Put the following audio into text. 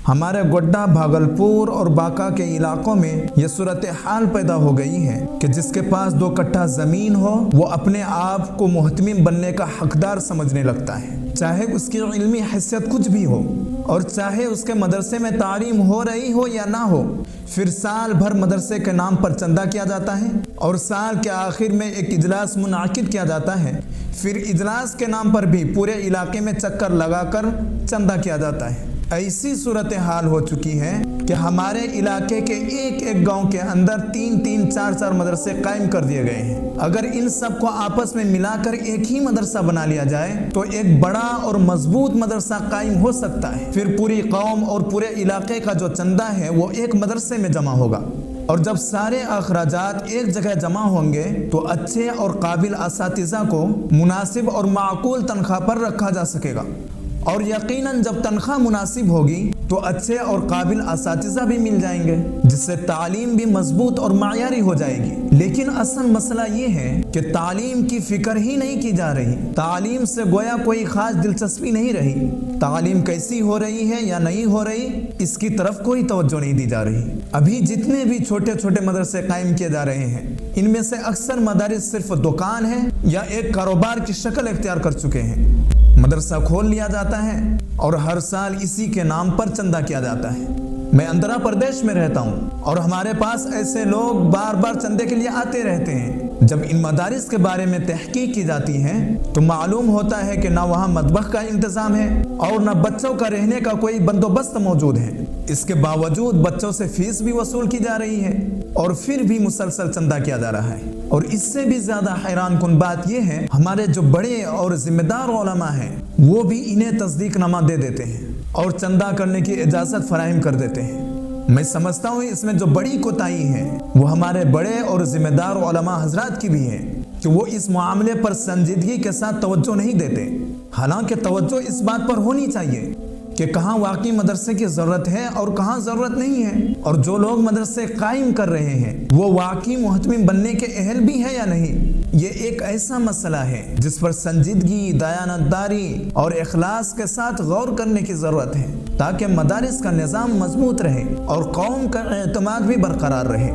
ہمارے گوڈا، بھاگلپور اور باکا کے علاقوں میں یہ صورتحال پیدا ہو گئی ہے کہ جس کے پاس 2 کٹھا زمین ہو وہ اپنے آپ کو محتمم بننے کا حقدار سمجھنے لگتا ہے، چاہے اس کی علمی حیثیت کچھ بھی ہو اور چاہے اس کے مدرسے میں تعلیم ہو رہی ہو یا نہ ہو۔ پھر سال بھر مدرسے کے نام پر چندہ کیا جاتا ہے اور سال کے آخر میں ایک اجلاس منعقد کیا جاتا ہے۔ پھر اجلاس کے نام پر بھی پورے علاقے میں چکر لگا کر چندہ کیا جاتا ہے۔ ایسی صورتحال ہو چکی ہے کہ ہمارے علاقے کے ایک گاؤں کے اندر 3 4 مدرسے قائم کر دیے گئے ہیں۔ اگر ان سب کو آپس میں ملا کر ایک ہی مدرسہ بنا لیا جائے تو ایک بڑا اور مضبوط مدرسہ قائم ہو سکتا ہے۔ پھر پوری قوم اور پورے علاقے کا جو چندہ ہے وہ ایک مدرسے میں جمع ہوگا، اور جب سارے اخراجات ایک جگہ جمع ہوں گے تو اچھے اور قابل اساتذہ کو مناسب اور معقول تنخواہ پر رکھا جا سکے گا، اور یقیناً جب تنخواہ مناسب ہوگی تو اچھے اور قابل اساتذہ بھی مل جائیں گے، جس سے تعلیم بھی مضبوط اور معیاری ہو جائے گی۔ لیکن اصل مسئلہ یہ ہے کہ تعلیم کی فکر ہی نہیں کی جا رہی، تعلیم سے گویا کوئی خاص دلچسپی نہیں رہی۔ تعلیم کیسی ہو رہی ہے یا نہیں ہو رہی اس کی طرف کوئی توجہ نہیں دی جا رہی۔ ابھی جتنے بھی چھوٹے مدرسے قائم کیے جا رہے ہیں ان میں سے اکثر مدارس صرف دکان ہے یا ایک کاروبار کی شکل اختیار کر چکے ہیں۔ مدرسہ کھول لیا جاتا ہے اور ہر سال اسی کے نام پر چندہ کیا جاتا ہے۔ میں آندھرا پردیش میں رہتا ہوں اور ہمارے پاس ایسے لوگ بار بار چندے کے لیے آتے رہتے ہیں۔ جب ان مدارس کے بارے میں تحقیق کی جاتی ہے تو معلوم ہوتا ہے کہ نہ وہاں مطبخ کا انتظام ہے اور نہ بچوں کا رہنے کا کوئی بندوبست موجود ہے۔ اس کے باوجود بچوں سے فیس بھی وصول کی جا رہی ہے اور پھر بھی مسلسل چندہ کیا جا رہا ہے۔ اور اس سے بھی زیادہ حیران کن بات یہ ہے ہمارے جو بڑے اور ذمہ دار علماء ہیں وہ بھی انہیں تصدیق نامہ دے دیتے ہیں اور چندہ کرنے کی اجازت فراہم کر دیتے ہیں۔ میں سمجھتا ہوں اس میں جو بڑی کوتاہی ہے وہ ہمارے بڑے اور ذمہ دار علماء حضرات کی بھی ہے کہ وہ اس معاملے پر سنجیدگی کے ساتھ توجہ نہیں دیتے۔ حالانکہ توجہ اس بات پر ہونی چاہیے کہ کہاں واقعی مدرسے کی ضرورت ہے اور کہاں ضرورت نہیں ہے، اور جو لوگ مدرسے قائم کر رہے ہیں وہ واقعی محتمم بننے کے اہل بھی ہے یا نہیں۔ یہ ایک ایسا مسئلہ ہے جس پر سنجیدگی، دیانتداری اور اخلاص کے ساتھ غور کرنے کی ضرورت ہے تاکہ مدارس کا نظام مضبوط رہے اور قوم کا اعتماد بھی برقرار رہے۔